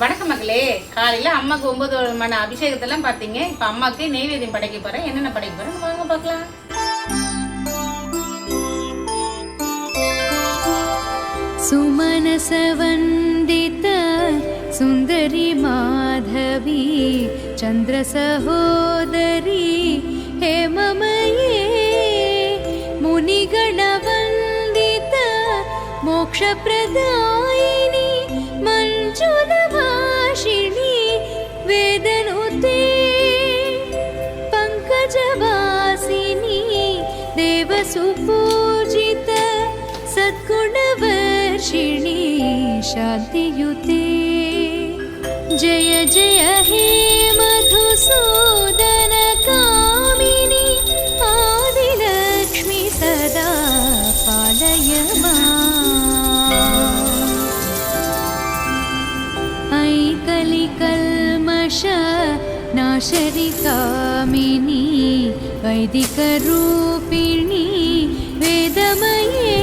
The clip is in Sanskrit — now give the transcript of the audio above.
வணக்கம் மக்களே. காலையில் அம்மாவுக்கு 9 மணி அபிஷேகத்தெல்லாம் பார்த்தீங்க. இப்போ அம்மாவுக்கு நெய்வேத்தியம் படைக்க போகிறேன். என்னென்ன படைக்க போகிறேன் வாங்க பார்க்கலாம். सुमनसवन्दित सुन्दरी माधवी चन्द्र सहोदरी हेममये मुनिगणवन्दित मोक्षप्रदायिनी मञ्जुलभाषिणी वेदनुते पङ्कजवासिनी देवसुपूजित सद्गुणवर्षिणी शान्तियुते जय जय हे मधुसूदन कामिनी आदिलक्ष्मी सदा पालय ऐ कलिकल्मष नाशरि कामिनी वैदिकरूपिणी वेदमये